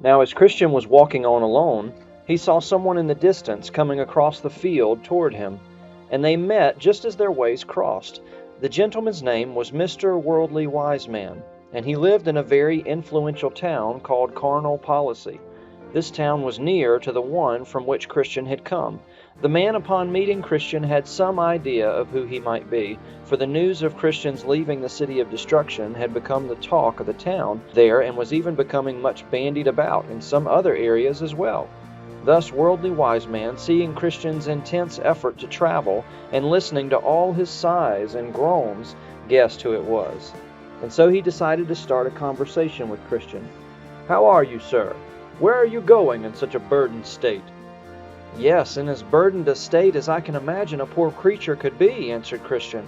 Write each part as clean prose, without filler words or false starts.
Now as Christian was walking on alone, he saw someone in the distance coming across the field toward him, and they met just as their ways crossed. The gentleman's name was Mr. Worldly Wiseman, and he lived in a very influential town called Carnal Policy. This town was near to the one from which Christian had come. The man, upon meeting Christian, had some idea of who he might be, for the news of Christian's leaving the city of destruction had become the talk of the town there, and was even becoming much bandied about in some other areas as well. Thus Worldly Wiseman, seeing Christian's intense effort to travel, and listening to all his sighs and groans, guessed who it was. And so he decided to start a conversation with Christian. "How are you, sir? Where are you going in such a burdened state?" "Yes, in as burdened a state as I can imagine a poor creature could be," answered Christian.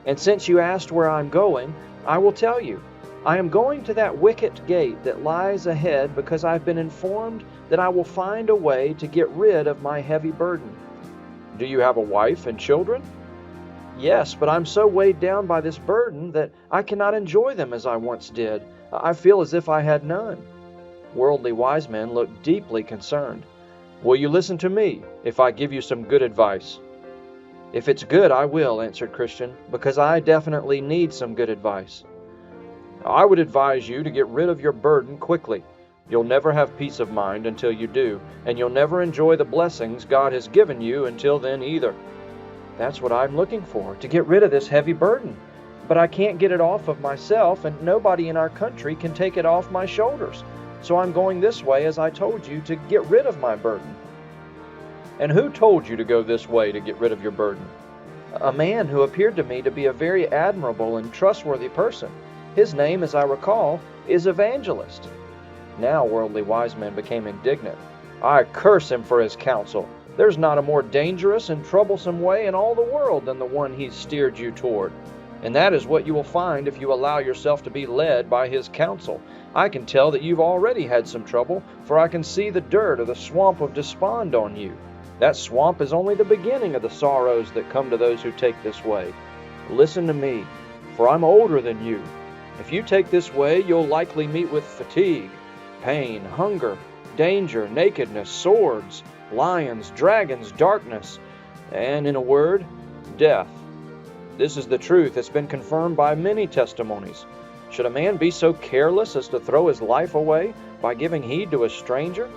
"And since you asked where I'm going, I will tell you. I am going to that wicket gate that lies ahead because I've been informed that I will find a way to get rid of my heavy burden." "Do you have a wife and children?" "Yes, but I'm so weighed down by this burden that I cannot enjoy them as I once did. I feel as if I had none." Worldly Wiseman looked deeply concerned. "Will you listen to me if I give you some good advice?" "If it's good, I will," answered Christian, "because I definitely need some good advice." "I would advise you to get rid of your burden quickly. You'll never have peace of mind until you do, and you'll never enjoy the blessings God has given you until then either." "That's what I'm looking for, to get rid of this heavy burden. But I can't get it off of myself, and nobody in our country can take it off my shoulders. So I'm going this way, as I told you, to get rid of my burden." "And who told you to go this way to get rid of your burden?" "A man who appeared to me to be a very admirable and trustworthy person. His name, as I recall, is Evangelist." Now Worldly Wiseman became indignant. "I curse him for his counsel. There's not a more dangerous and troublesome way in all the world than the one he's steered you toward. And that is what you will find if you allow yourself to be led by his counsel. I can tell that you've already had some trouble, for I can see the dirt of the swamp of despond on you. That swamp is only the beginning of the sorrows that come to those who take this way. Listen to me, for I'm older than you. If you take this way, you'll likely meet with fatigue, pain, hunger, danger, nakedness, swords, lions, dragons, darkness, and, in a word, death. This is the truth that's been confirmed by many testimonies. Should a man be so careless as to throw his life away by giving heed to a stranger?"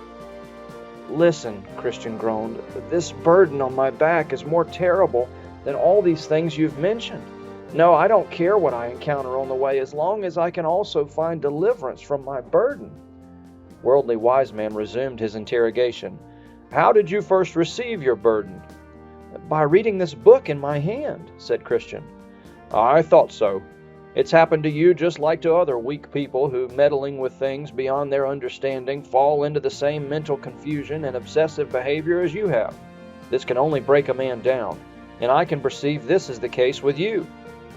"Listen," Christian groaned, "this burden on my back is more terrible than all these things you've mentioned. No, I don't care what I encounter on the way, as long as I can also find deliverance from my burden." Worldly Wiseman resumed his interrogation. "How did you first receive your burden?" "By reading this book in my hand," said Christian. "I thought so. It's happened to you just like to other weak people who, meddling with things beyond their understanding, fall into the same mental confusion and obsessive behavior as you have. This can only break a man down, and I can perceive this is the case with you.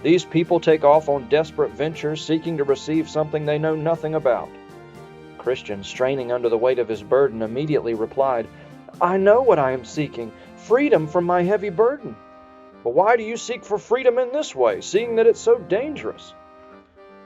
These people take off on desperate ventures seeking to receive something they know nothing about." Christian, straining under the weight of his burden, immediately replied, "I know what I am seeking, freedom from my heavy burden." "But why do you seek for freedom in this way, seeing that it's so dangerous?"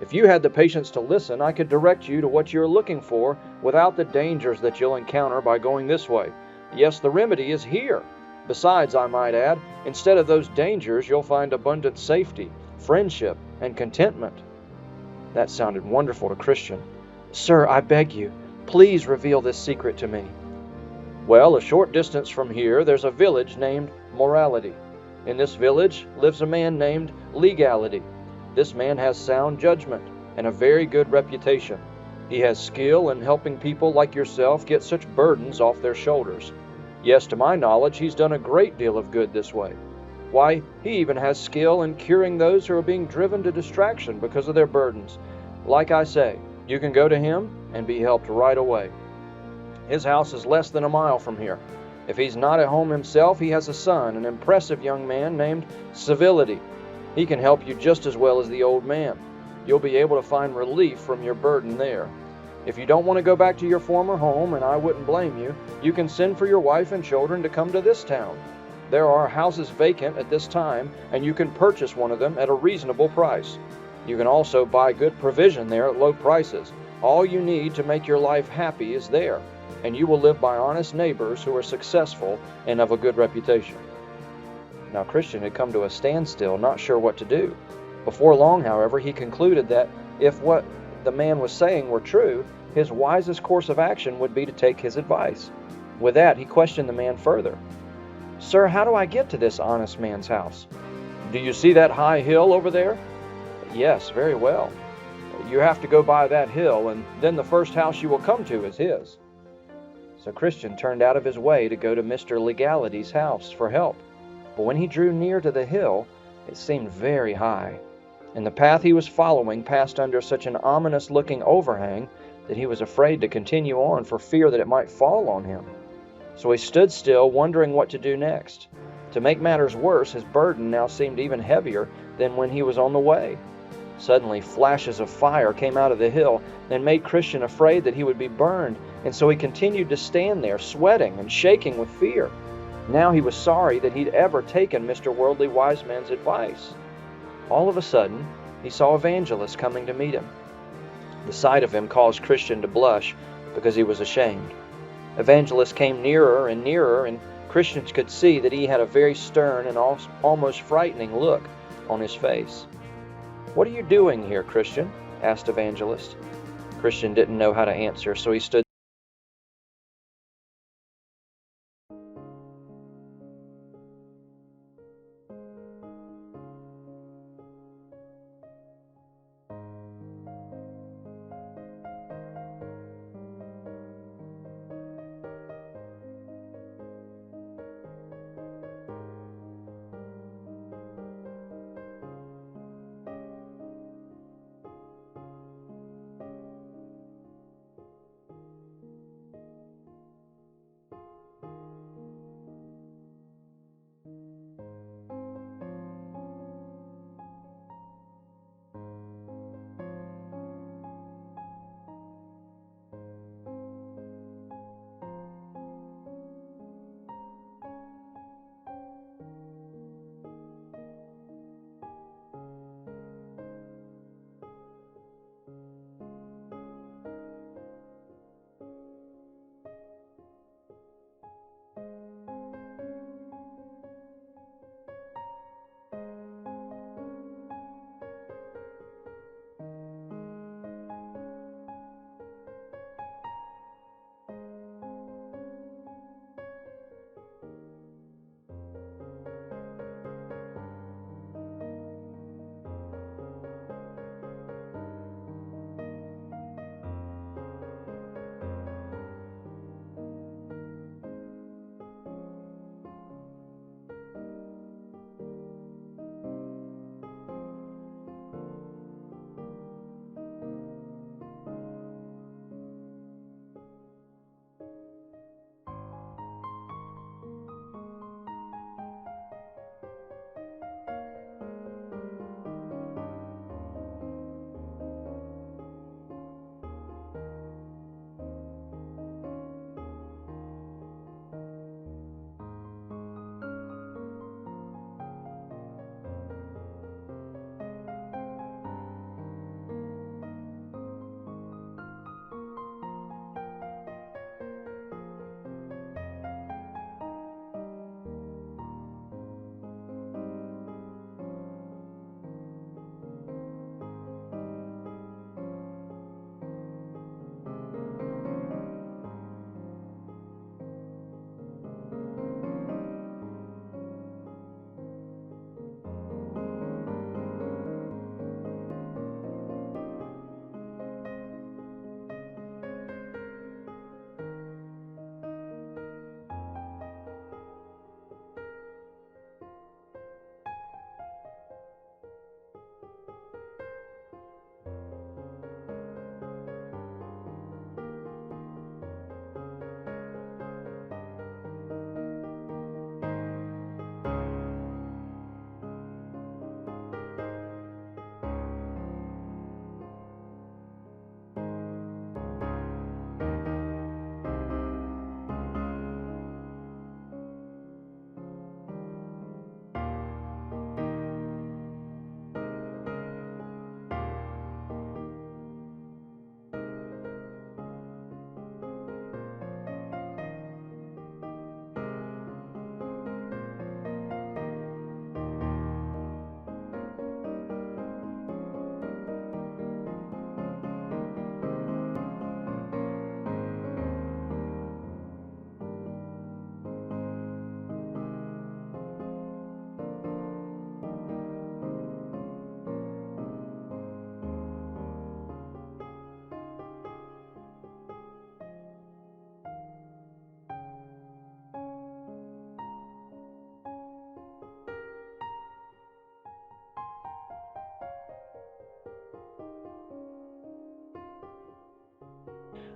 "If you had the patience to listen, I could direct you to what you're looking for without the dangers that you'll encounter by going this way. Yes, the remedy is here. Besides, I might add, instead of those dangers, you'll find abundant safety, friendship, and contentment." That sounded wonderful to Christian. "Sir, I beg you, please reveal this secret to me." "Well, a short distance from here, there's a village named Morality. In this village lives a man named Legality. This man has sound judgment and a very good reputation. He has skill in helping people like yourself get such burdens off their shoulders. Yes, to my knowledge, he's done a great deal of good this way. Why, he even has skill in curing those who are being driven to distraction because of their burdens. Like I say, you can go to him and be helped right away. His house is less than a mile from here. If he's not at home himself, he has a son, an impressive young man named Civility. He can help you just as well as the old man. You'll be able to find relief from your burden there. If you don't want to go back to your former home, and I wouldn't blame you, you can send for your wife and children to come to this town. There are houses vacant at this time, and you can purchase one of them at a reasonable price. You can also buy good provision there at low prices, All you need to make your life happy is there, and you will live by honest neighbors who are successful and of a good reputation." Now Christian had come to a standstill, not sure what to do. Before long, however, he concluded that if what the man was saying were true, his wisest course of action would be to take his advice. With that, he questioned the man further. "Sir, how do I get to this honest man's house?" "Do you see that high hill over there?" "Yes, very well." "You have to go by that hill, and then the first house you will come to is his." So Christian turned out of his way to go to Mr. Legality's house for help. But when he drew near to the hill, it seemed very high, and the path he was following passed under such an ominous-looking overhang that he was afraid to continue on for fear that it might fall on him. So he stood still, wondering what to do next. To make matters worse, his burden now seemed even heavier than when he was on the way. Suddenly, flashes of fire came out of the hill and made Christian afraid that he would be burned, and so he continued to stand there, sweating and shaking with fear. Now he was sorry that he'd ever taken Mr. Worldly Wiseman's advice. All of a sudden, he saw Evangelist coming to meet him. The sight of him caused Christian to blush because he was ashamed. Evangelist came nearer and nearer, and Christian could see that he had a very stern and almost frightening look on his face. "What are you doing here, Christian?" asked Evangelist. Christian didn't know how to answer, so he stood.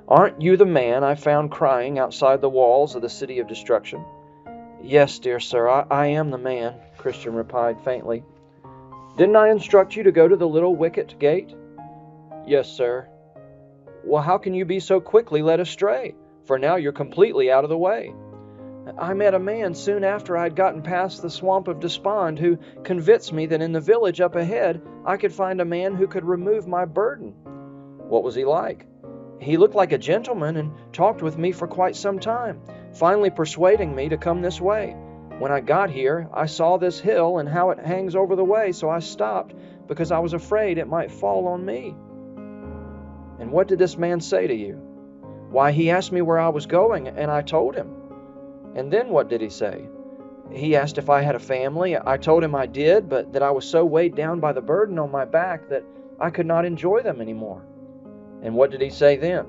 Aren't you the man I found crying outside the walls of the city of destruction?" "Yes, dear sir, I am the man," Christian replied faintly. "Didn't I instruct you to go to the little wicket gate?" "Yes, sir." "Well, how can you be so quickly led astray? For now you're completely out of the way." "I met a man soon after I had gotten past the swamp of despond who convinced me that in the village up ahead I could find a man who could remove my burden." "What was he like?" "He looked like a gentleman and talked with me for quite some time, finally persuading me to come this way. When I got here, I saw this hill and how it hangs over the way, so I stopped because I was afraid it might fall on me." "And what did this man say to you?" "Why, he asked me where I was going, and I told him." "And then what did he say?" "He asked if I had a family. I told him I did, but that I was so weighed down by the burden on my back that I could not enjoy them anymore." "And what did he say then?"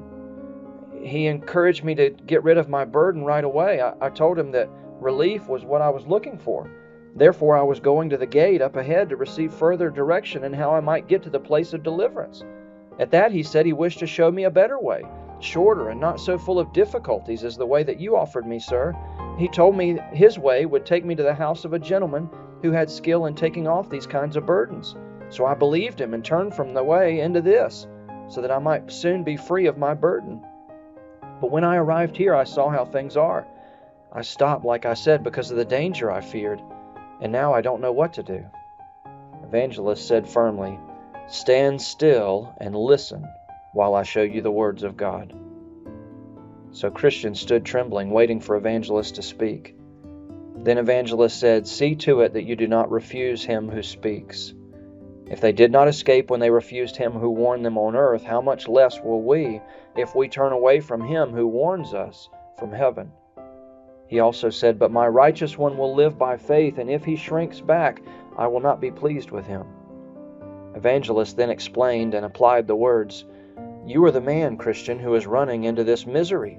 "He encouraged me to get rid of my burden right away. I told him that relief was what I was looking for. Therefore, I was going to the gate up ahead to receive further direction in how I might get to the place of deliverance. At that, he said he wished to show me a better way, shorter and not so full of difficulties as the way that you offered me, sir. He told me his way would take me to the house of a gentleman who had skill in taking off these kinds of burdens. So I believed him and turned from the way into this, so that I might soon be free of my burden. But when I arrived here, I saw how things are. I stopped, like I said, because of the danger I feared, and now I don't know what to do." Evangelist said firmly, "Stand still and listen while I show you the words of God." So Christian stood trembling, waiting for Evangelist to speak. Then Evangelist said, "See to it that you do not refuse him who speaks. If they did not escape when they refused him who warned them on earth, how much less will we if we turn away from him who warns us from heaven?" He also said, "But my righteous one will live by faith, and if he shrinks back, I will not be pleased with him." Evangelist then explained and applied the words, "You are the man, Christian, who is running into this misery.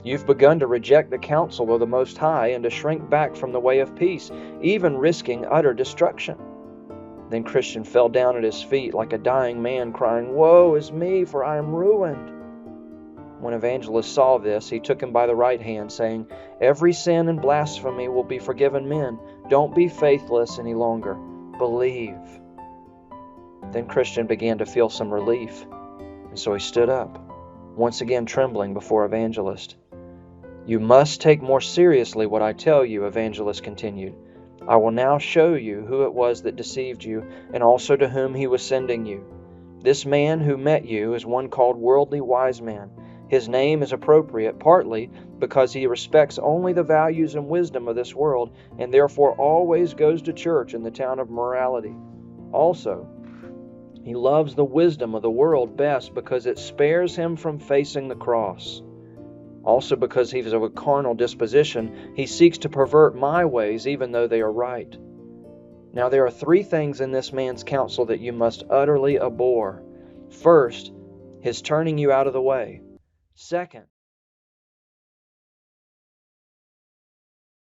You've begun to reject the counsel of the Most High and to shrink back from the way of peace, even risking utter destruction." Then Christian fell down at his feet like a dying man, crying, "Woe is me, for I am ruined." When Evangelist saw this, he took him by the right hand, saying, "Every sin and blasphemy will be forgiven men. Don't be faithless any longer. Believe." Then Christian began to feel some relief, and so he stood up, once again trembling before Evangelist. "You must take more seriously what I tell you," Evangelist continued. "I will now show you who it was that deceived you, and also to whom he was sending you. This man who met you is one called Worldly Wiseman. His name is appropriate partly because he respects only the values and wisdom of this world, and therefore always goes to church in the town of morality. Also, he loves the wisdom of the world best because it spares him from facing the cross. Also, because he is of a carnal disposition, he seeks to pervert my ways even though they are right. Now there are 3 things in this man's counsel that you must utterly abhor. First, his turning you out of the way. Second,